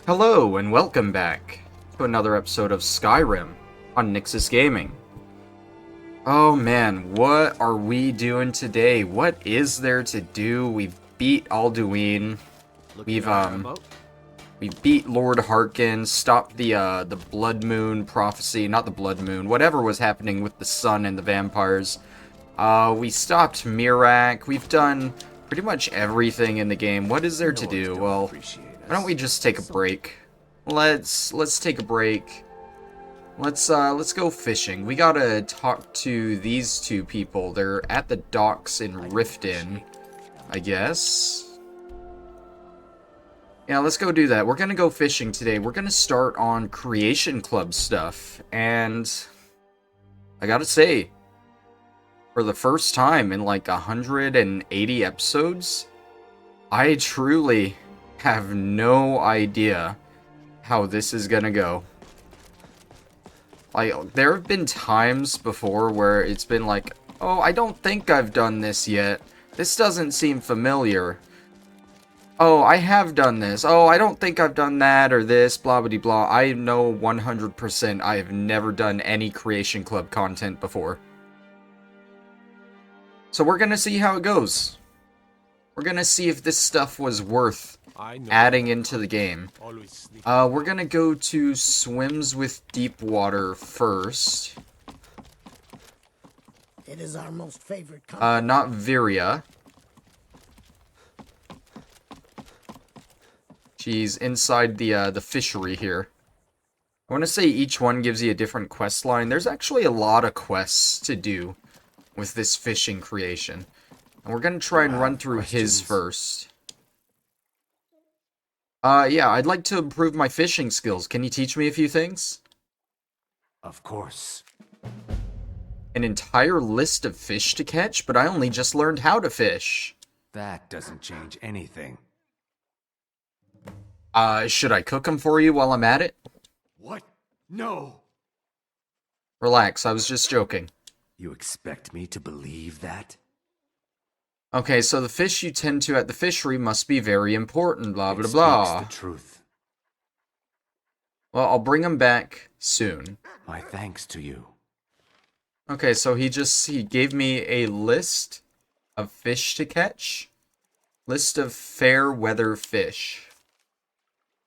Hello and welcome back to another episode of Skyrim on Nyxus Gaming. Oh man, what are we doing today? What is there to do? We've beat Alduin. We beat Lord Harkin, stopped the Blood Moon prophecy, not the Blood Moon, whatever was happening with the sun and the vampires. We stopped Mirak. We've done pretty much everything in the game. What is there to do? Well, why don't we just take a break? Let's take a break. Let's go fishing. We gotta talk to these two people. They're at the docks in Riften, I guess. Yeah, let's go do that. We're gonna go fishing today. We're gonna start on Creation Club stuff, and I gotta say, for the first time in like 180 episodes, I truly have no idea how this is gonna go. Like, there have been times before where it's been like, oh, I don't think I've done this yet. This doesn't seem familiar. Oh, I have done this. Oh, I don't think I've done that or this, blah, blah, blah. I know 100% I have never done any Creation Club content before. So we're gonna see how it goes. We're gonna see if this stuff was worth adding into the game. We're gonna go to Swims with Deep Water first. It is our most favorite Not Viria. She's inside the fishery here. I want to say each one gives you a different quest line. There's actually a lot of quests to do with this fishing creation. And we're gonna try and run through his first. Yeah, I'd like to improve my fishing skills. Can you teach me a few things? Of course. An entire list of fish to catch, but I only just learned how to fish. That doesn't change anything. Should I cook them for you while I'm at it? What? No! Relax, I was just joking. You expect me to believe that? Okay, so the fish you tend to at the fishery must be very important, blah, blah, It blah. speaks the truth. Well, I'll bring them back soon. My thanks to you. Okay, so he gave me a list of fish to catch. List of fair weather fish.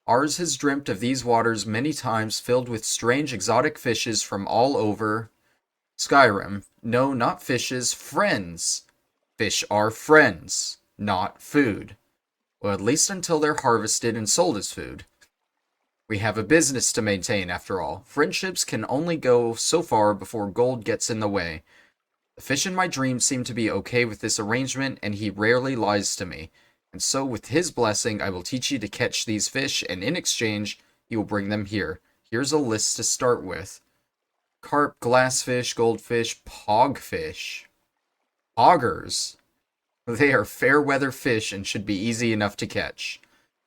Ours has dreamt of these waters many times, filled with strange exotic fishes from all over Skyrim. No, not fishes, friends. Fish are friends, not food. Well, at least until they're harvested and sold as food. We have a business to maintain, after all. Friendships can only go so far before gold gets in the way. The fish in my dreams seem to be okay with this arrangement, and he rarely lies to me. And so, with his blessing, I will teach you to catch these fish, and in exchange, you will bring them here. Here's a list to start with. Carp, glassfish, goldfish, pogfish. Poggers. They are fair weather fish and should be easy enough to catch.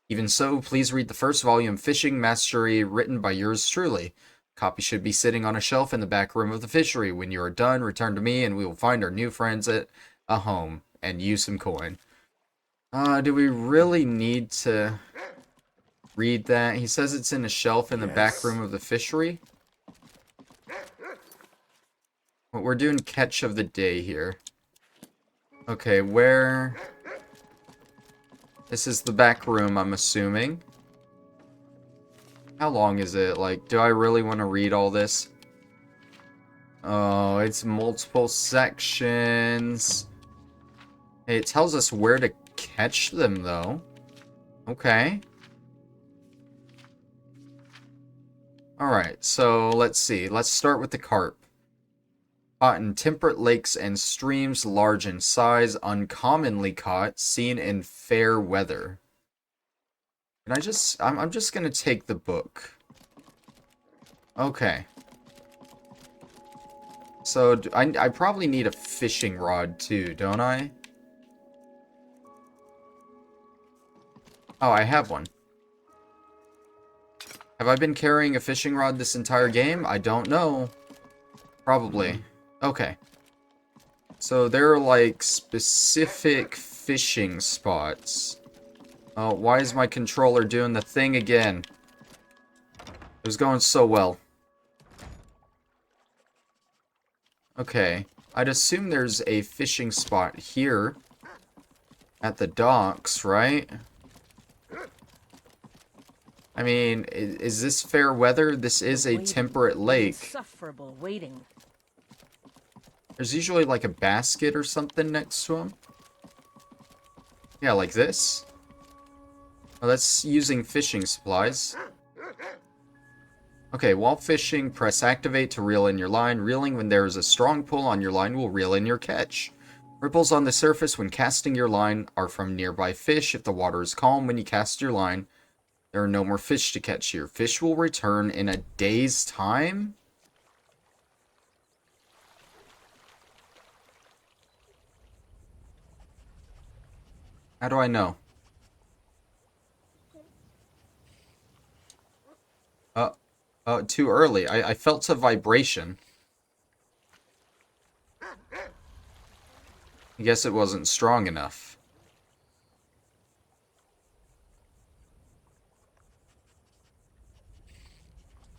Even so, please read the first volume, Fishing Mastery, written by yours truly. Copy should be sitting on a shelf in the back room of the fishery. When you are done, return to me and we will find our new friends at a home and use some coin. Do we really need to read that? He says it's in a shelf in the back room of the fishery. But we're doing catch of the day here. Okay, where... This is the back room, I'm assuming. How long is it? Like, do I really want to read all this? Oh, it's multiple sections. Hey, it tells us where to catch them, though. Okay. Alright, so let's see. Let's start with the carp. Caught in temperate lakes and streams, large in size, uncommonly caught, seen in fair weather. Can I just... I'm just gonna take the book. Okay. So, I probably need a fishing rod, too, don't I? Oh, I have one. Have I been carrying a fishing rod this entire game? I don't know. Probably. Okay. So there are like specific fishing spots. Oh, why is my controller doing the thing again? It was going so well. Okay. I'd assume there's a fishing spot here at the docks, right? I mean, is this fair weather? This is a temperate lake. Insufferable waiting. There's usually like a basket or something next to him. Yeah, like this. Oh, that's using fishing supplies. Okay, while fishing, press activate to reel in your line. Reeling when there is a strong pull on your line will reel in your catch. Ripples on the surface when casting your line are from nearby fish. If the water is calm when you cast your line, there are no more fish to catch here. Fish will return in a day's time? How do I know? Too early. I felt a vibration. I guess it wasn't strong enough.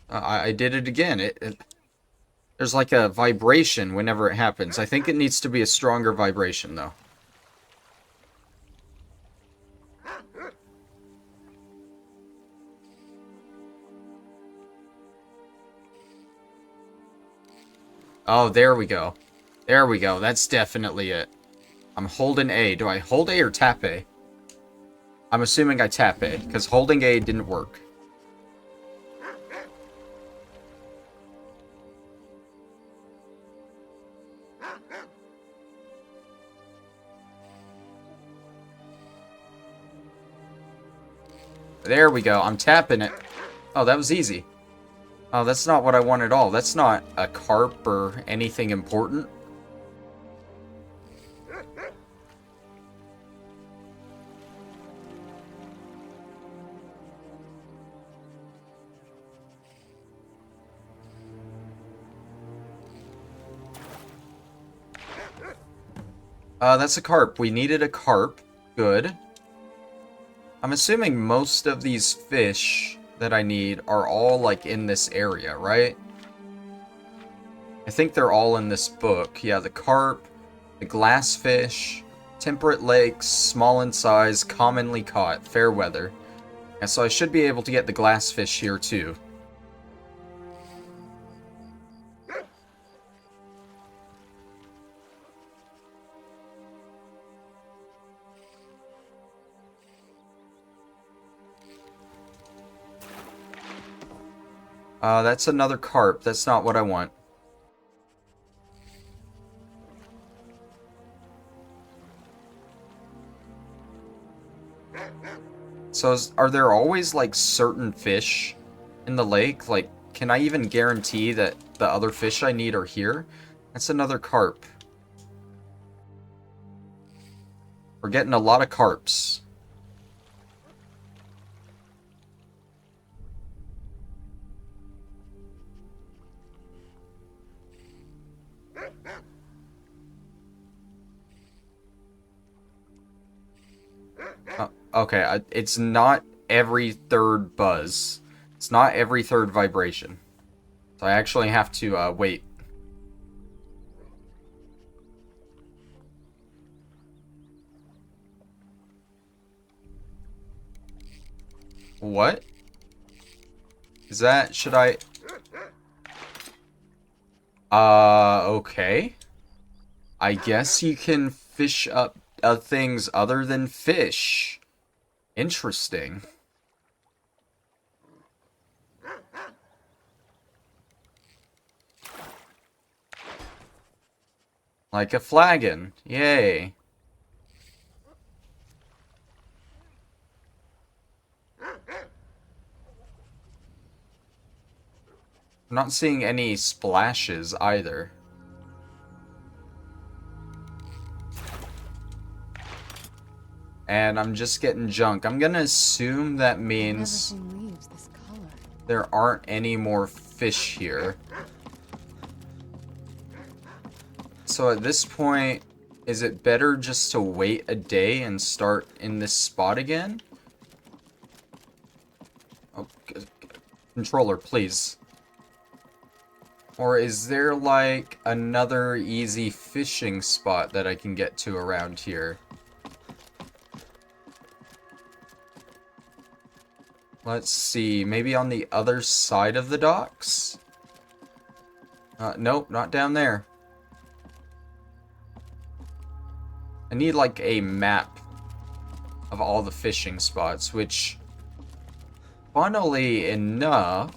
I did it again. There's like a vibration whenever it happens. I think it needs to be a stronger vibration, though. Oh, there we go. There we go. That's definitely it. I'm holding A. Do I hold A or tap A? I'm assuming I tap A, because holding A didn't work. There we go. I'm tapping it. Oh, that was easy. Oh, that's not what I want at all. That's not a carp or anything important. That's a carp. We needed a carp. Good. I'm assuming most of these fish that I need are all, like, in this area, right? I think they're all in this book. Yeah, the carp, the glassfish, temperate lakes, small in size, commonly caught, fair weather. And so I should be able to get the glassfish here, too. That's another carp. That's not what I want. So, are there always, like, certain fish in the lake? Like, can I even guarantee that the other fish I need are here? That's another carp. We're getting a lot of carps. Okay, it's not every third buzz. It's not every third vibration. So I actually have to wait. What? Is that... should I... okay. I guess you can fish up things other than fish. Interesting. Like a flagon. Yay. I'm not seeing any splashes either. And I'm just getting junk. I'm gonna assume that means there aren't any more fish here. So at this point, is it better just to wait a day and start in this spot again? Oh, Controller, please. Or is there, like, another easy fishing spot that I can get to around here? Let's see, maybe on the other side of the docks? Nope, not down there. I need, like, a map of all the fishing spots, which, funnily enough,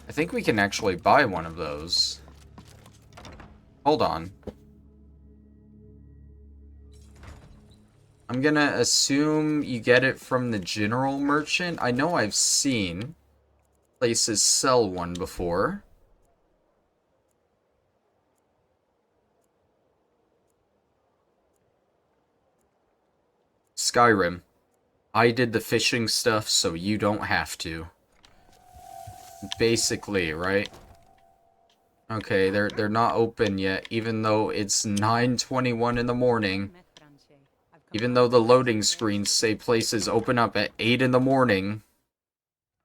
I think we can actually buy one of those. Hold on. I'm gonna assume you get it from the general merchant. I know I've seen places sell one before. Skyrim. I did the fishing stuff, so you don't have to. Basically, right? Okay, they're not open yet, even though it's 9:21 in the morning. Even though the loading screens say places open up at 8 in the morning.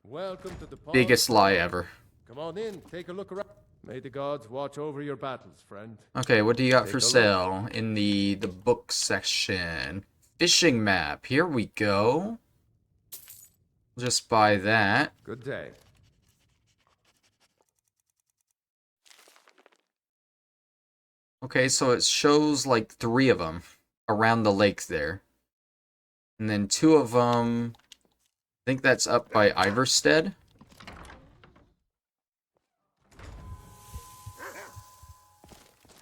Welcome to the Biggest lie ever. Come on in, take a look around. May the gods watch over your battles, friend. Okay, what do you got for Take a sale in the book section? Fishing map. Here we go. We'll just buy that. Good day. Okay, so it shows like 3 of them around the lake there. And then 2 of them, I think that's up by Iverstead.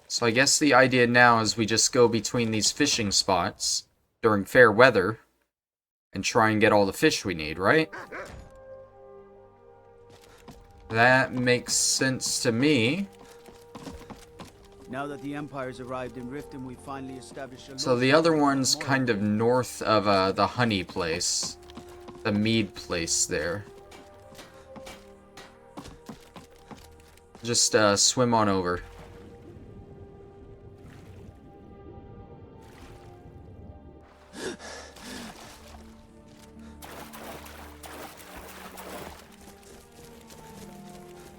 So I guess the idea now is we just go between these fishing spots during fair weather and try and get all the fish we need, right? That makes sense to me. Now that the Empire's arrived in Riften, we finally established a... So the other one's kind of north of the honey place. The mead place there. Just swim on over.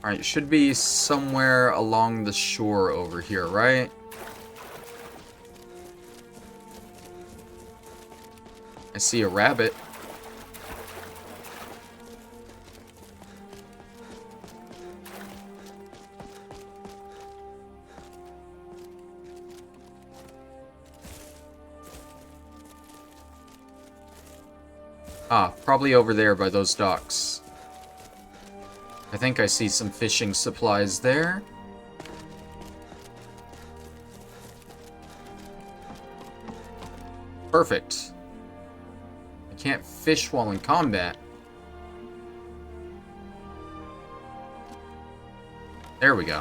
Alright, should be somewhere along the shore over here, right? I see a rabbit. Ah, probably over there by those docks. I think I see some fishing supplies there. Perfect. I can't fish while in combat. There we go.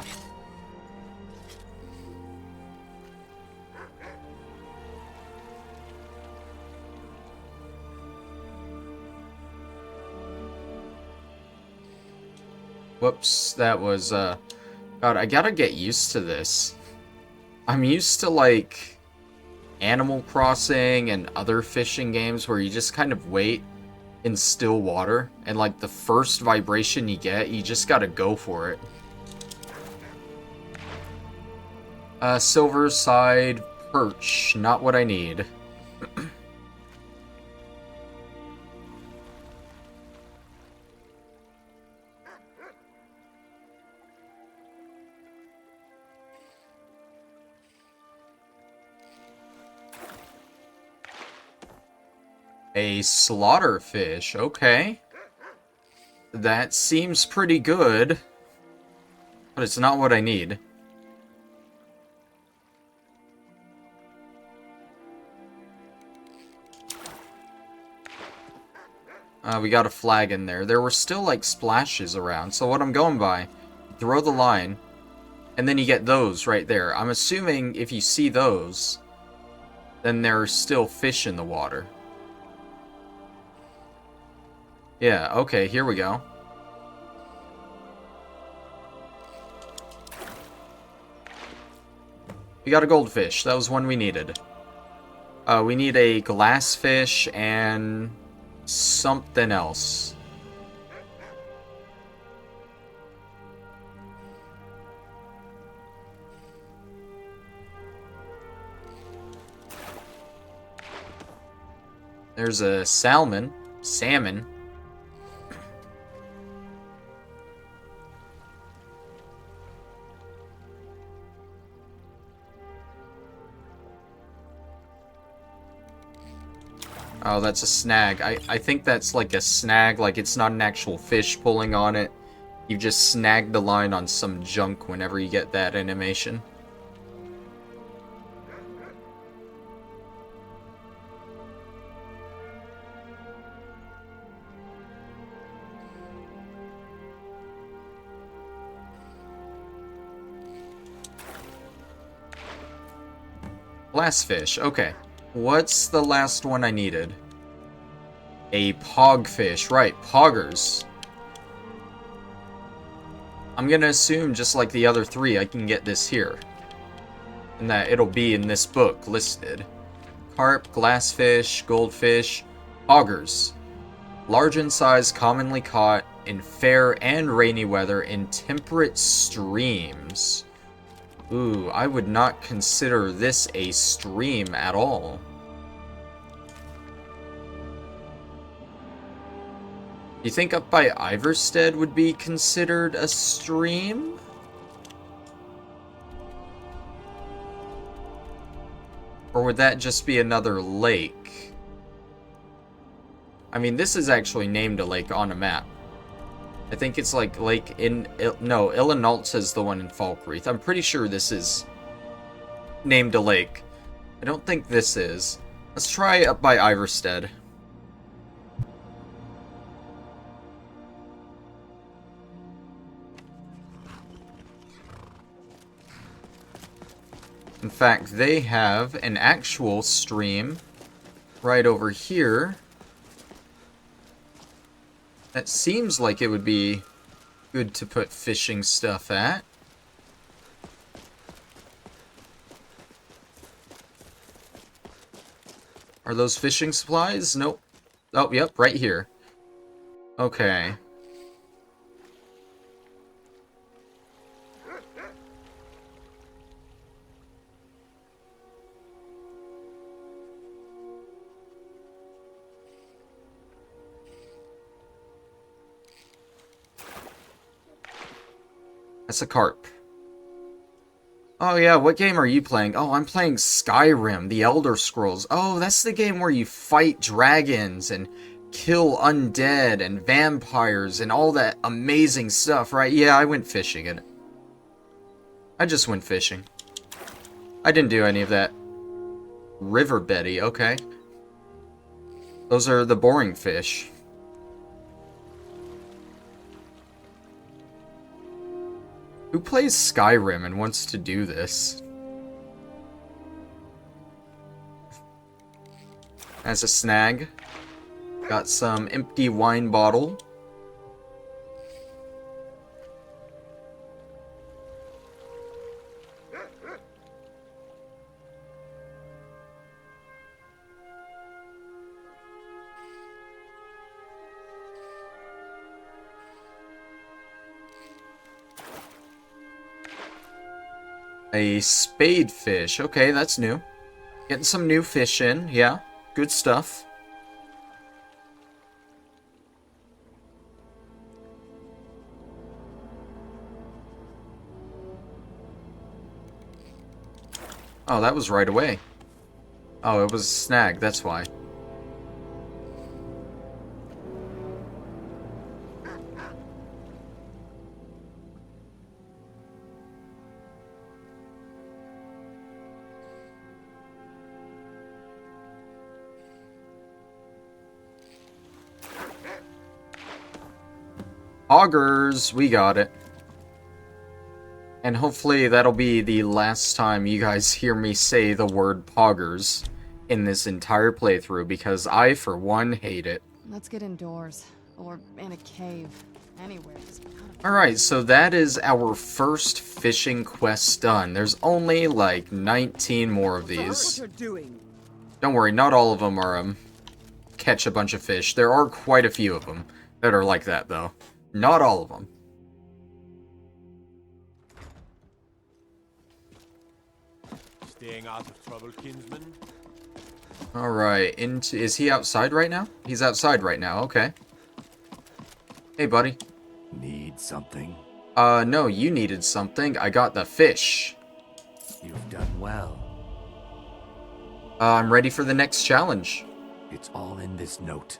Whoops, that was, God, I gotta get used to this. I'm used to, like, Animal Crossing and other fishing games where you just kind of wait in still water, and, like, the first vibration you get, you just gotta go for it. Silver side perch, not what I need. A slaughterfish, okay. That seems pretty good, but it's not what I need. We got a flag in there. There were still, like, splashes around, so what I'm going by, throw the line, and then you get those right there. I'm assuming if you see those, then there's still fish in the water. Yeah, okay, here we go. We got a goldfish. That was one we needed. We need a glassfish and something else. There's a salmon. Salmon. Oh, that's a snag. I think that's like a snag, like it's not an actual fish pulling on it. You just snag the line on some junk whenever you get that animation. Glassfish, okay. What's the last one I needed? A pogfish, right, poggers. I'm gonna assume, just like the other three, I can get this here. And that it'll be in this book listed. Carp, glassfish, goldfish, poggers. Large in size, commonly caught in fair and rainy weather in temperate streams. Ooh, I would not consider this a stream at all. You think up by Iverstead would be considered a stream? Or would that just be another lake? I mean, this is actually named a lake on a map. I think it's like lake in... No, Illinalt's is the one in Falkreath. I'm pretty sure this is named a lake. I don't think this is. Let's try up by Iverstead. In fact, they have an actual stream right over here. That seems like it would be good to put fishing stuff at. Are those fishing supplies? Nope. Oh, yep, right here. Okay. That's a carp. Oh yeah, what game are you playing? Oh, I'm playing Skyrim, the Elder Scrolls. Oh, that's the game where you fight dragons and kill undead and vampires and all that amazing stuff, right? Yeah, I went fishing in it. I just went fishing. I didn't do any of that. Riverbeddy, okay. Those are the boring fish. Who plays Skyrim and wants to do this? As a snag, got some empty wine bottle. A spadefish. Okay, that's new. Getting some new fish in. Yeah, good stuff. Oh, that was right away. Oh, it was a snag, that's why. Augers, we got it. And hopefully that'll be the last time you guys hear me say the word poggers in this entire playthrough, because I, for one, hate it. Let's get indoors. Or in a cave. Anywhere. Alright, so that is our first fishing quest done. There's only like 19 more of these. Don't worry, not all of them are catch a bunch of fish. There are quite a few of them that are like that, though. Not all of them. Staying out of trouble, kinsman? Alright, is he outside right now? He's outside right now, okay. Hey, buddy. Need something? No, you needed something. I got the fish. You've done well. I'm ready for the next challenge. It's all in this note.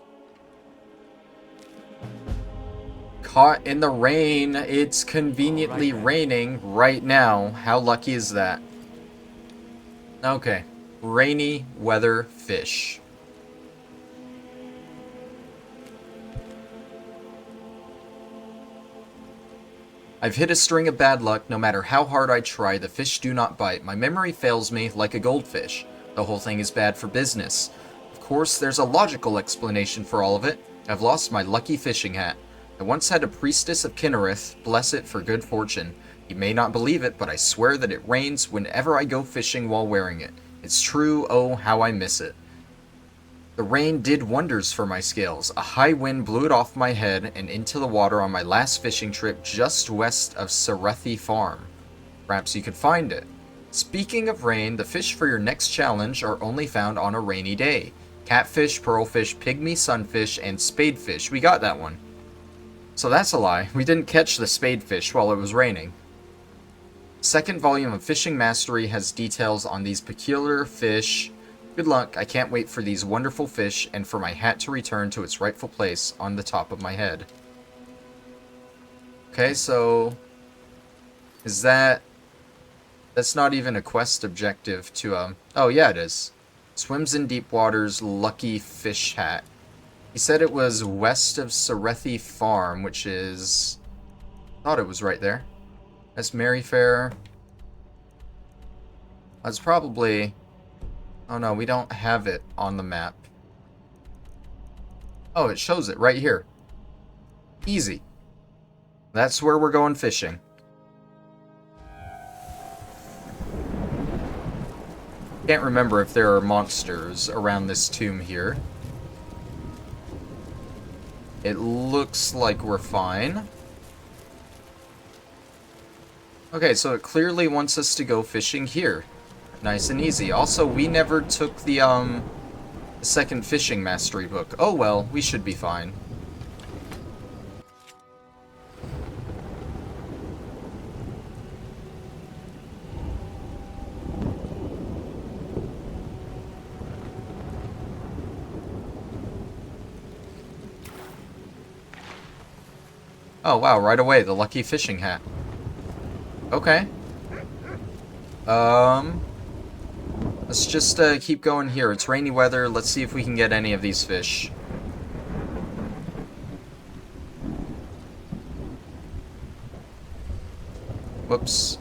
Caught in the rain. It's conveniently raining right now. How lucky is that? Okay. Rainy weather fish. I've hit a string of bad luck. No matter how hard I try, the fish do not bite. My memory fails me like a goldfish. The whole thing is bad for business. Of course, there's a logical explanation for all of it. I've lost my lucky fishing hat. I once had a priestess of Kinnereth bless it for good fortune. You may not believe it, but I swear that it rains whenever I go fishing while wearing it. It's true, oh, how I miss it. The rain did wonders for my scales. A high wind blew it off my head and into the water on my last fishing trip just west of Sarethi Farm. Perhaps you could find it. Speaking of rain, the fish for your next challenge are only found on a rainy day. Catfish, pearlfish, pygmy sunfish, and spadefish. We got that one. So that's a lie. We didn't catch the spadefish while it was raining. Second volume of Fishing Mastery has details on these peculiar fish. Good luck. I can't wait for these wonderful fish and for my hat to return to its rightful place on the top of my head. Okay, so is that's not even a quest objective to oh yeah, it is. Swims in deep waters, lucky fish hat. He said it was west of Sarethi Farm, which is, I thought it was right there. That's Merryfair. That's probably... Oh no, we don't have it on the map. Oh, it shows it right here. Easy. That's where we're going fishing. Can't remember if there are monsters around this tomb here. It looks like we're fine. Okay, so it clearly wants us to go fishing here. Nice and easy. Also, we never took the second fishing mastery book. Oh well, we should be fine. Oh wow, right away, the lucky fishing hat. Okay. Let's just keep going here. It's rainy weather. Let's see if we can get any of these fish. Whoops.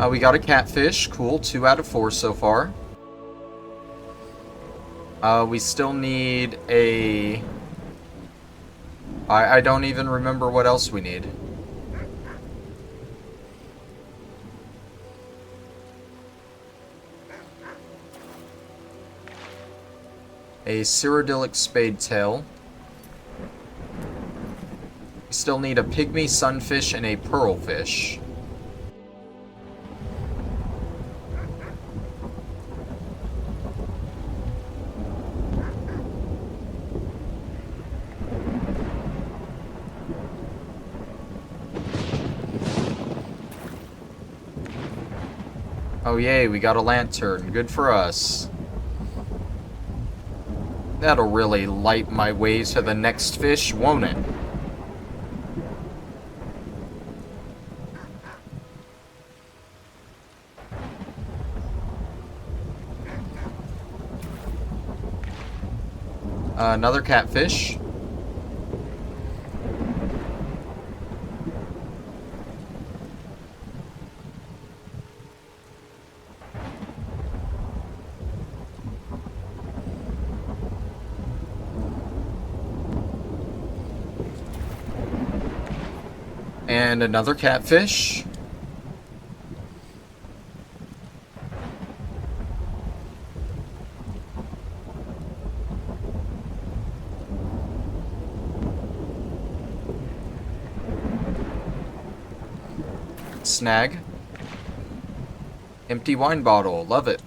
We got a catfish. Cool. 2 out of 4 so far. We still need a... I don't even remember what else we need. A Cyrodiilic spadetail. We still need a pygmy sunfish and a pearlfish. Oh yay, we got a lantern. Good for us. That'll really light my way to the next fish, won't it? Another catfish. And another catfish. Snag. Empty wine bottle. Love it.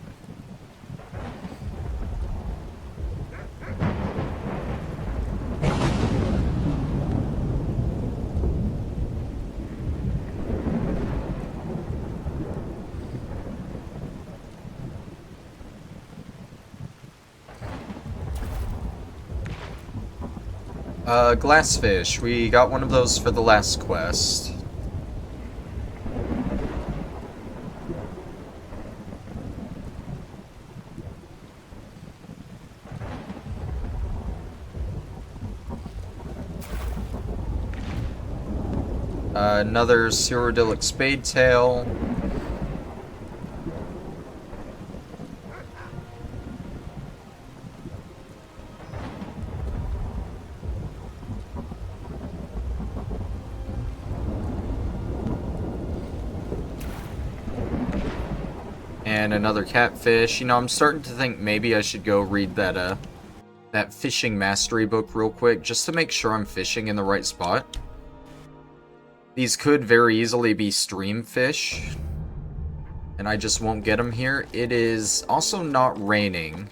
Glassfish. We got one of those for the last quest. Another Cyrodiilic Spadetail. And another catfish. You know, I'm starting to think maybe I should go read that fishing mastery book real quick, just to make sure I'm fishing in the right spot. These could very easily be stream fish, and I just won't get them here. It is also not raining,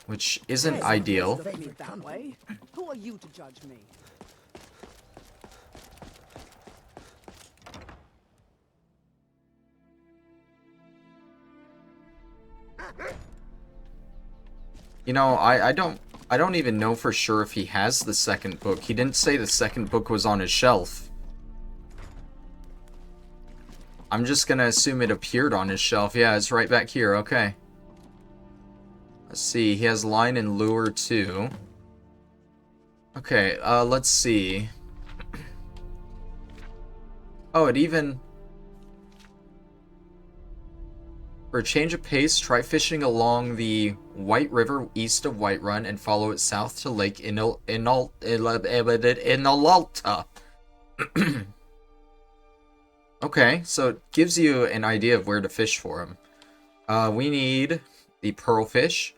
which isn't ideal. That way. Who are you to judge me? You know, I don't even know for sure if he has the second book. He didn't say the second book was on his shelf. I'm just gonna assume it appeared on his shelf. Yeah, it's right back here. Okay. Let's see. He has line and lure too. Okay, let's see. Oh, it even... For a change of pace, try fishing along the White River east of Whiterun and follow it south to Lake Inalta. Okay, so it gives you an idea of where to fish for him. We need the pearlfish.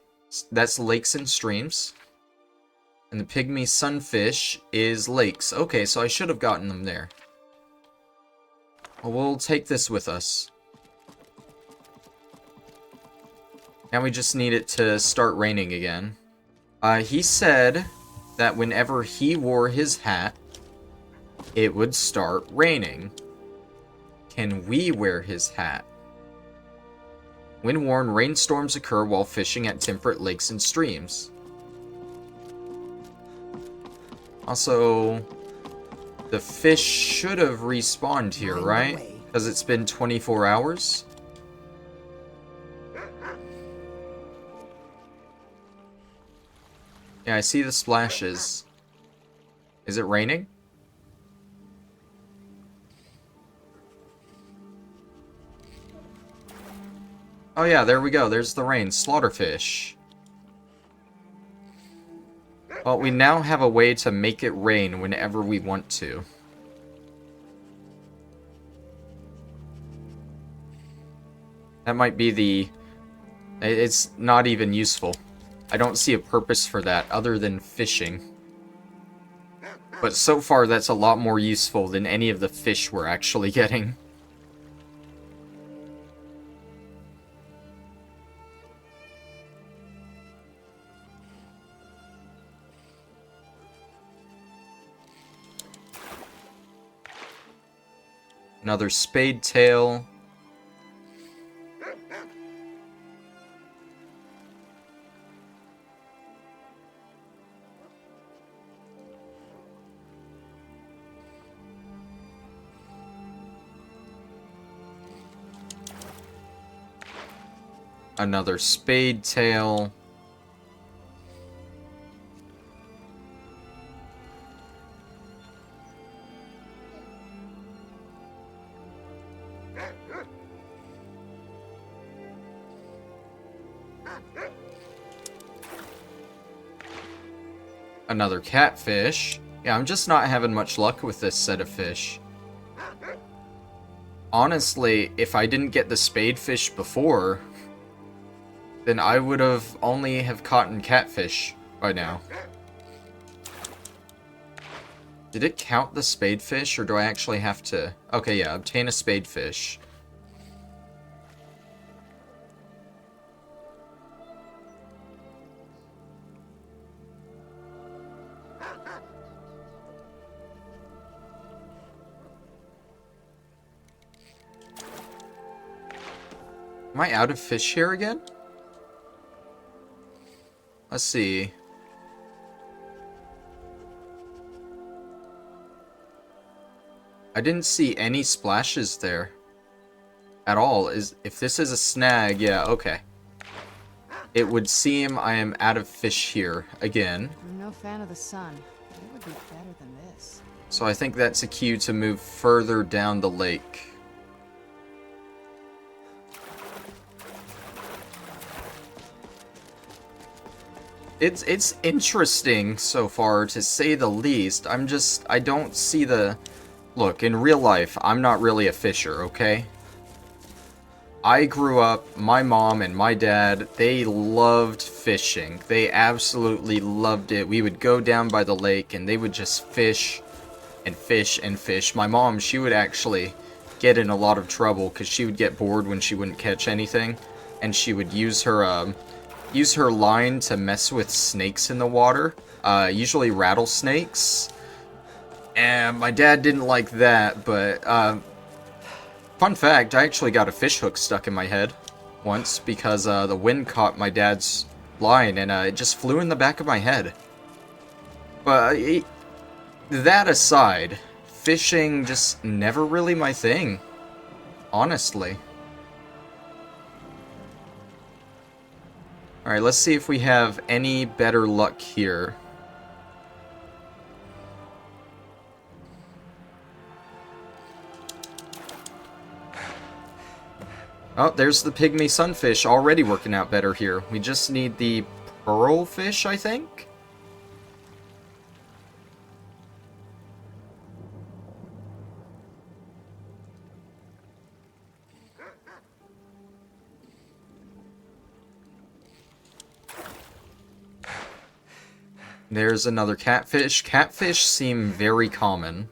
That's lakes and streams. And the pygmy sunfish is lakes. Okay, so I should have gotten them there. Well, we'll take this with us. Now we just need it to start raining again. He said that whenever he wore his hat, it would start raining. Can we wear his hat? When worn, rainstorms occur while fishing at temperate lakes and streams. Also, the fish should have respawned here, right? Because it's been 24 hours? Yeah, I see the splashes. Is it raining? Oh yeah, there we go. There's the rain. Slaughterfish. Well, we now have a way to make it rain whenever we want to. That might be the... It's not even useful. I don't see a purpose for that other than fishing. But so far, that's a lot more useful than any of the fish we're actually getting. Another spade tail. Another spade tail. Another catfish. Yeah, I'm just not having much luck with this set of fish. Honestly, if I didn't get the spadefish before, then I would have only have caught catfish by now. Did it count the spadefish, or do I actually have to... Okay, yeah, obtain a spadefish. Am I out of fish here again? Let's see. I didn't see any splashes there at all. If this is a snag, yeah, okay. It would seem I am out of fish here again. I'm no fan of the sun, but it would be better than this. So I think that's a cue to move further down the lake. It's interesting so far, to say the least. I don't see the... Look, in real life, I'm not really a fisher, okay? I grew up, my mom and my dad, they loved fishing. They absolutely loved it. We would go down by the lake and they would just fish and fish and fish. My mom, she would actually get in a lot of trouble because she would get bored when she wouldn't catch anything. And she would use her line to mess with snakes in the water, usually rattlesnakes. And my dad didn't like that, but fun fact, I actually got a fish hook stuck in my head once because the wind caught my dad's line and it just flew in the back of my head. But that aside, fishing just never really my thing, honestly. Alright, let's see if we have any better luck here. Oh, there's the pygmy sunfish already working out better here. We just need the pearl fish, I think? There's another catfish. Catfish seem very common.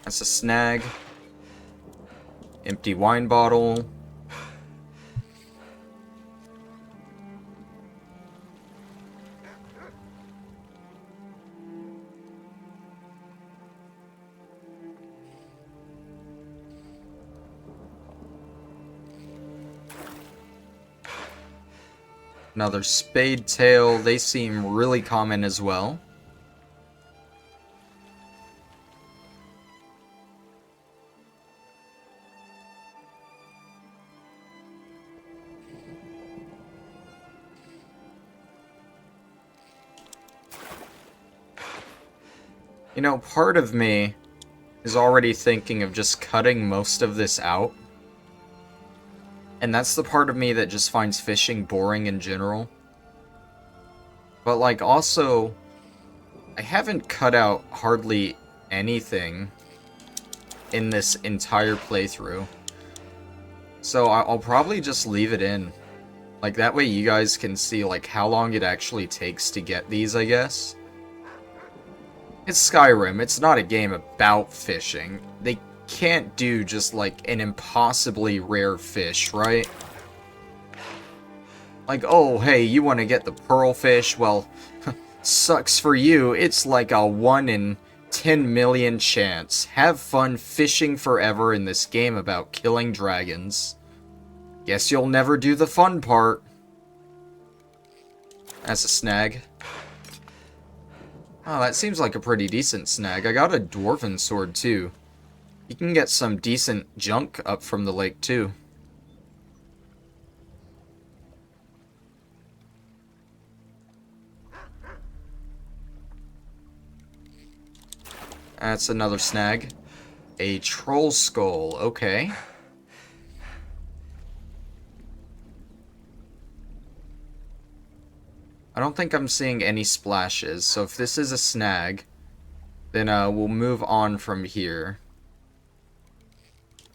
That's a snag. Empty wine bottle. Another spade tail. They seem really common as well. You know, part of me is already thinking of just cutting most of this out. And that's the part of me that just finds fishing boring in general. But, like, also, I haven't cut out hardly anything in this entire playthrough. So I'll probably just leave it in. Like, that way you guys can see, like, how long it actually takes to get these, I guess. It's Skyrim. It's not a game about fishing. They can't do just, like, an impossibly rare fish, right? Like, oh, hey, you want to get the pearl fish? Well, sucks for you. It's like a 1 in 10 million chance. Have fun fishing forever in this game about killing dragons. Guess you'll never do the fun part. That's a snag. Oh, that seems like a pretty decent snag. I got a dwarven sword, too. You can get some decent junk up from the lake, too. That's another snag. A troll skull, okay. I don't think I'm seeing any splashes, so if this is a snag, then we'll move on from here.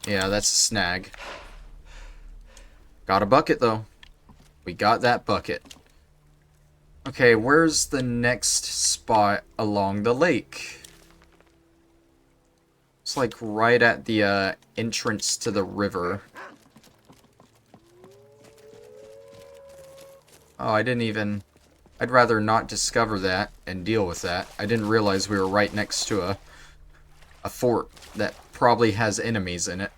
Yeah, that's a snag. Got a bucket, though. We got that bucket. Okay, where's the next spot along the lake? It's like right at the entrance to the river. Oh, I didn't even... I'd rather not discover that and deal with that. I didn't realize we were right next to a fort that probably has enemies in it.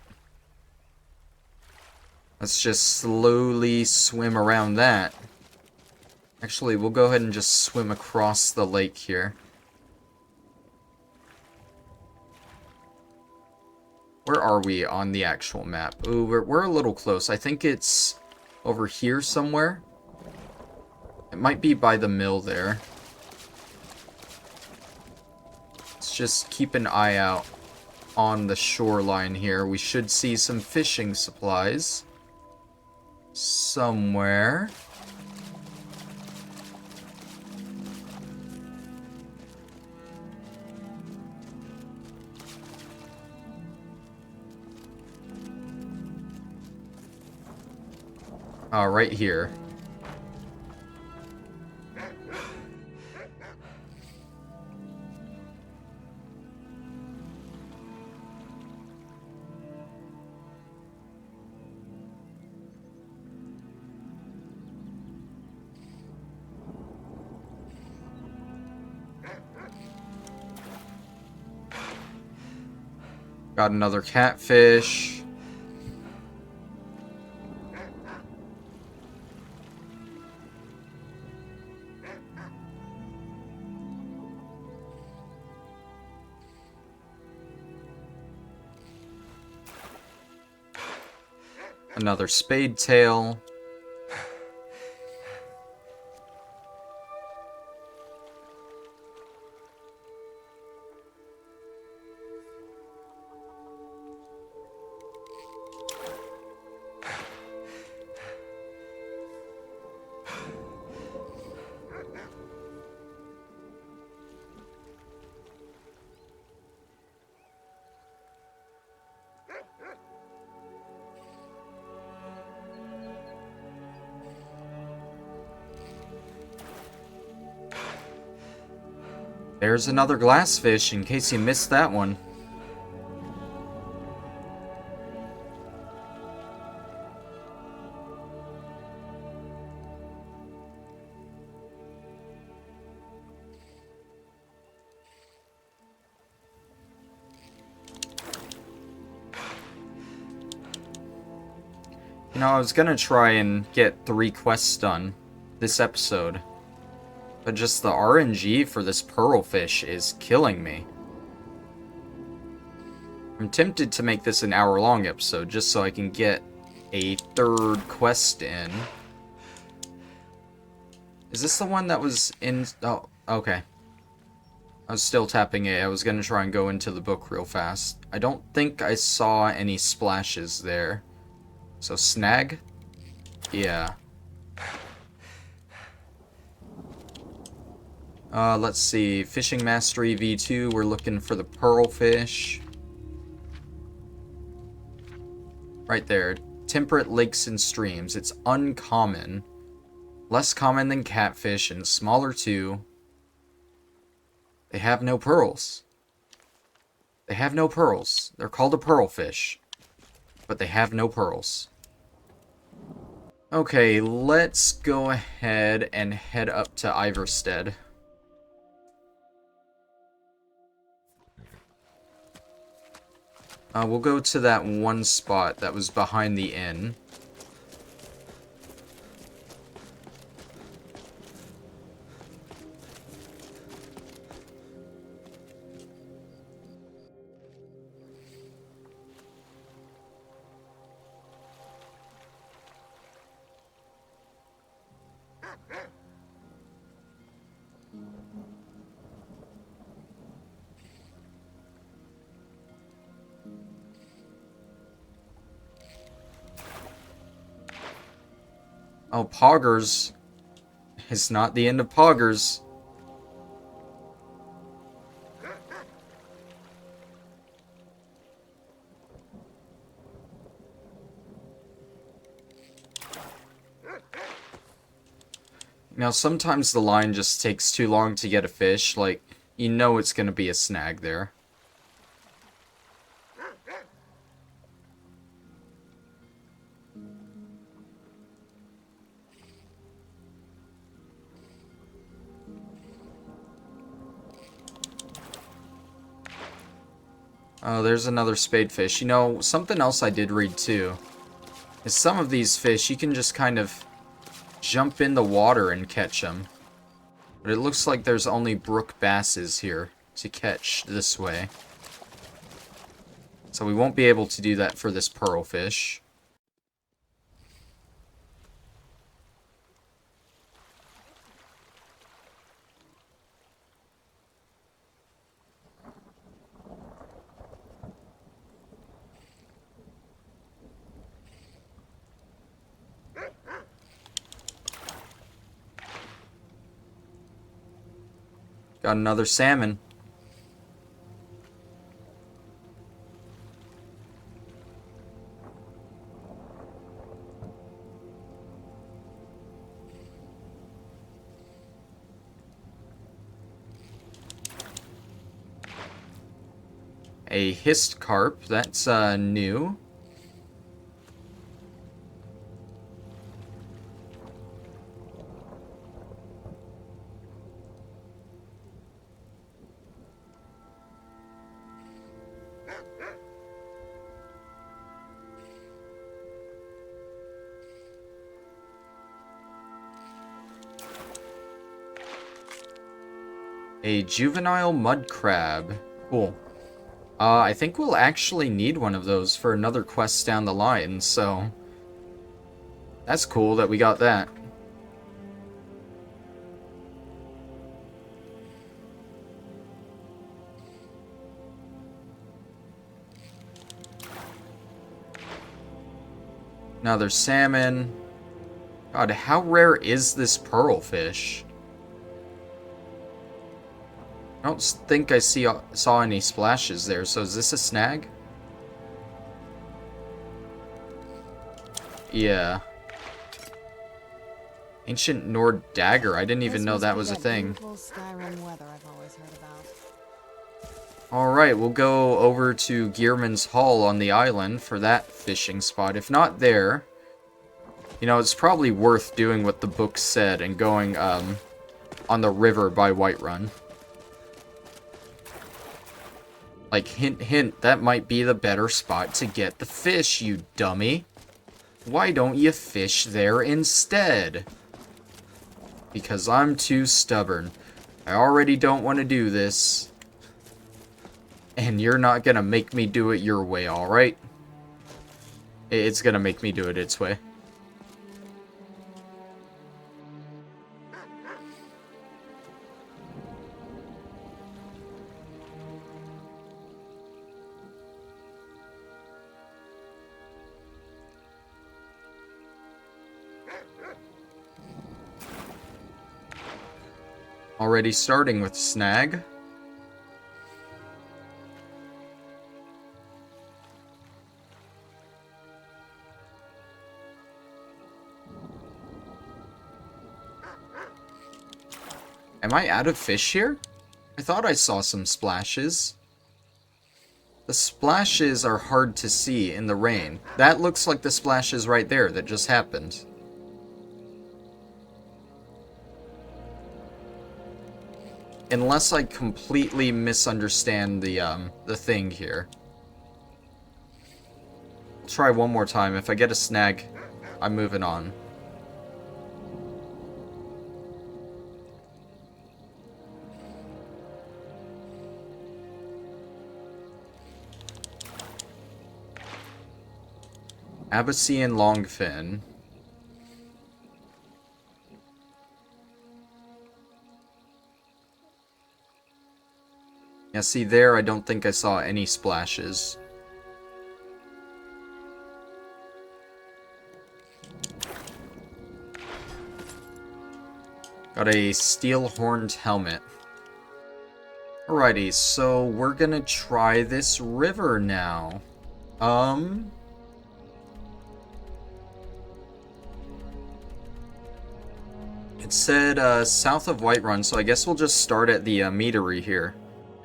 Let's just slowly swim around that. Actually, we'll go ahead and just swim across the lake here. Where are we on the actual map? Ooh, we're a little close. I think it's over here somewhere. It might be by the mill there. Let's just keep an eye out on the shoreline here. We should see some fishing supplies somewhere. Right here. Got another catfish. Another spade tail. There's another glassfish, in case you missed that one. You know, I was gonna try and get 3 quests done this episode. But just the RNG for this pearlfish is killing me. I'm tempted to make this an hour-long episode just so I can get a 3rd quest in. Is this the one that was in... Oh, okay. I was still tapping A. I was going to try and go into the book real fast. I don't think I saw any splashes there. So, snag? Yeah. Let's see. Fishing Mastery V2. We're looking for the pearlfish. Right there. Temperate lakes and streams. It's uncommon. Less common than catfish and smaller too. They have no pearls. They have no pearls. They're called a pearlfish. But they have no pearls. Okay, let's go ahead and head up to Iverstead. We'll go to that one spot that was behind the inn. Oh, Poggers. It's not the end of Poggers. Now, sometimes the line just takes too long to get a fish. Like, you know it's going to be a snag there. Oh, there's another spadefish. You know, something else I did read too is some of these fish, you can just kind of jump in the water and catch them. But it looks like there's only brook basses here to catch this way. So we won't be able to do that for this pearlfish. Got another salmon. A hissed carp, that's new. A juvenile mud crab. Cool. I think we'll actually need one of those for another quest down the line, so... That's cool that we got that. Now there's salmon. God, how rare is this pearlfish? I don't think I saw any splashes there, so is this a snag? Yeah. Ancient Nord dagger, I didn't even know that was a thing. Skyrim weather I've always heard about. Alright, we'll go over to Gearman's Hall on the island for that fishing spot. If not there, you know, it's probably worth doing what the book said and going on the river by Whiterun. Like, hint, hint, that might be the better spot to get the fish, you dummy. Why don't you fish there instead? Because I'm too stubborn. I already don't want to do this. And you're not gonna make me do it your way, alright? It's gonna make me do it its way. Already starting with snag. Am I out of fish here? I thought I saw some splashes. The splashes are hard to see in the rain. That looks like the splashes right there that just happened. Unless I completely misunderstand the thing here. I'll try one more time. If I get a snag, I'm moving on. Abyssinian longfin. Yeah, see there, I don't think I saw any splashes. Got a steel-horned helmet. Alrighty, so we're gonna try this river now. It said south of Whiterun, so I guess we'll just start at the meadery here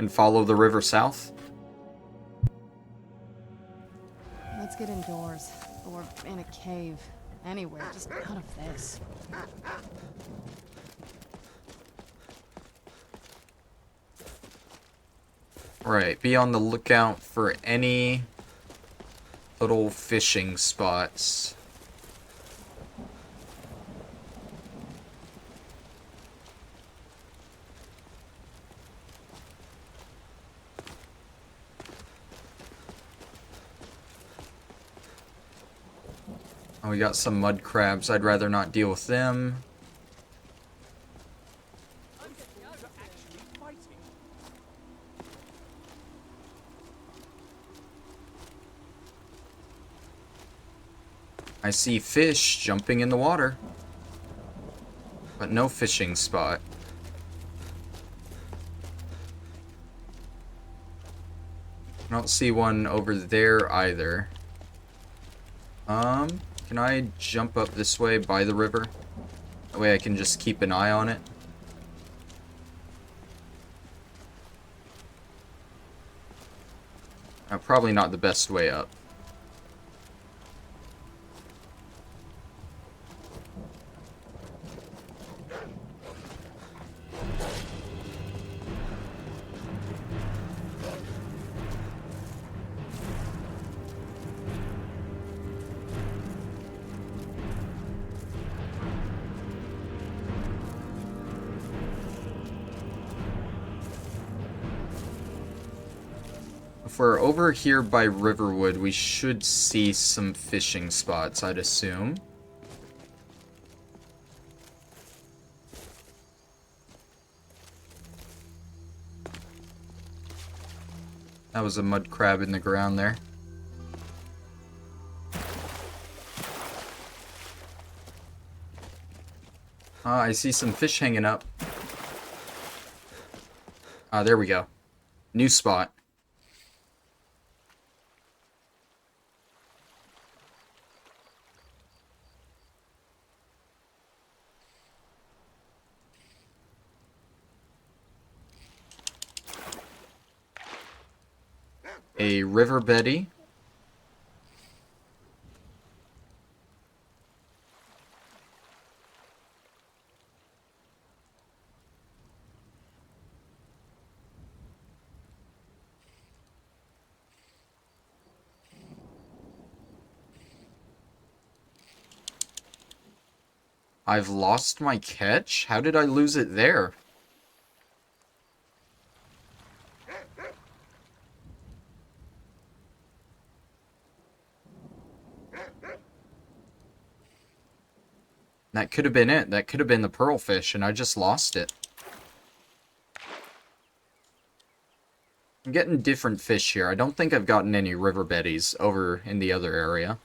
and follow the river south. Let's get indoors. Or in a cave. Anywhere, just out of this. Right, be on the lookout for any little fishing spots. Oh, we got some mud crabs. I'd rather not deal with them. I see fish jumping in the water, but no fishing spot. I don't see one over there either. Can I jump up this way by the river? That way I can just keep an eye on it. Probably not the best way up. If we're over here by Riverwood, we should see some fishing spots, I'd assume. That was a mud crab in the ground there. I see some fish hanging up. There we go. New spot. A river Betty. I've lost my catch? How did I lose it there? That could have been it. That could have been the pearlfish, and I just lost it. I'm getting different fish here. I don't think I've gotten any river betties over in the other area.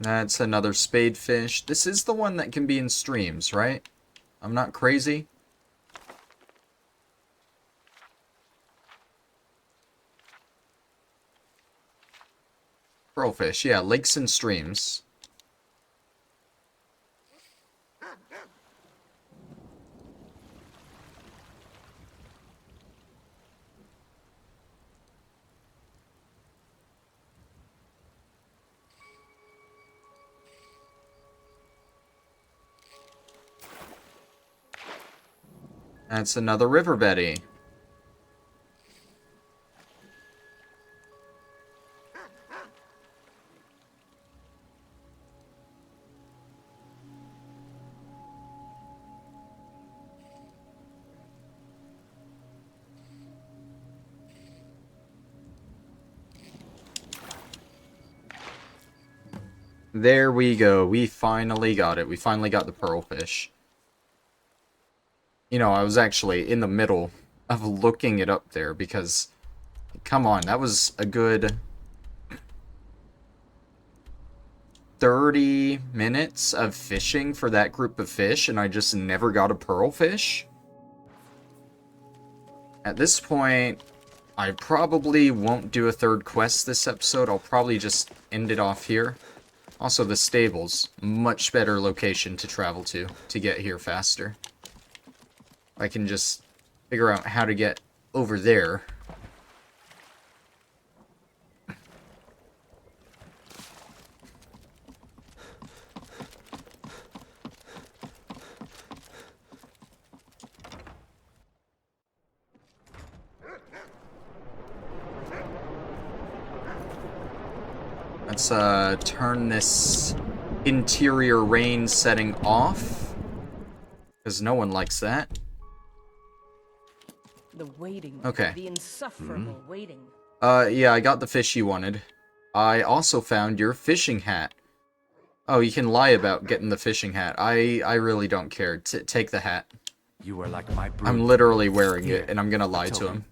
That's another spadefish. This is the one that can be in streams, right? I'm not crazy. Pearlfish, yeah, lakes and streams. That's another river Betty. There we go. We finally got it. We finally got the pearlfish. You know, I was actually in the middle of looking it up there because, come on, that was a good 30 minutes of fishing for that group of fish, and I just never got a pearl fish. At this point, I probably won't do a third quest this episode. I'll probably just end it off here. Also, the stables. Much better location to travel to get here faster. I can just figure out how to get over there. Let's turn this interior rain setting off, because no one likes that. The waiting. Okay. The insufferable waiting. Yeah, I got the fish you wanted. I also found your fishing hat. Oh, you can lie about getting the fishing hat. I really don't care. Take the hat. You are like my brood. I'm literally wearing Here, it, and I'm gonna lie to token. him.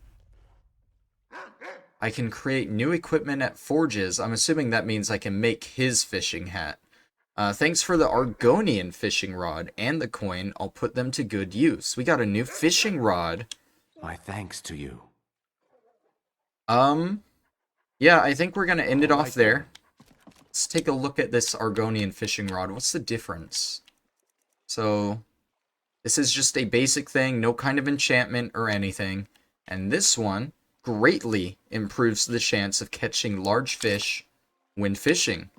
I can create new equipment at forges. I'm assuming that means I can make his fishing hat. Thanks for the Argonian fishing rod and the coin. I'll put them to good use. We got a new fishing rod. My thanks to you. Yeah, I think we're gonna end it off there. Let's take a look at this Argonian fishing rod. What's the difference? So, this is just a basic thing, no kind of enchantment or anything. And this one greatly improves the chance of catching large fish when fishing.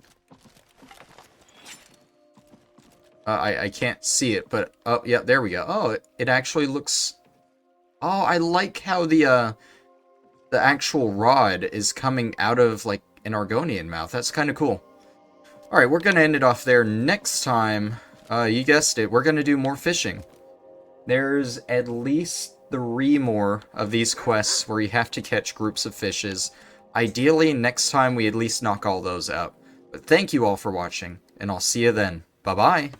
I can't see it, but oh yeah, there we go. Oh, it actually looks. Oh, I like how the actual rod is coming out of like an Argonian mouth. That's kind of cool. All right, we're gonna end it off there. Next time, you guessed it, we're gonna do more fishing. There's at least 3 more of these quests where you have to catch groups of fishes. Ideally, next time we at least knock all those out. But thank you all for watching, and I'll see you then. Bye-bye.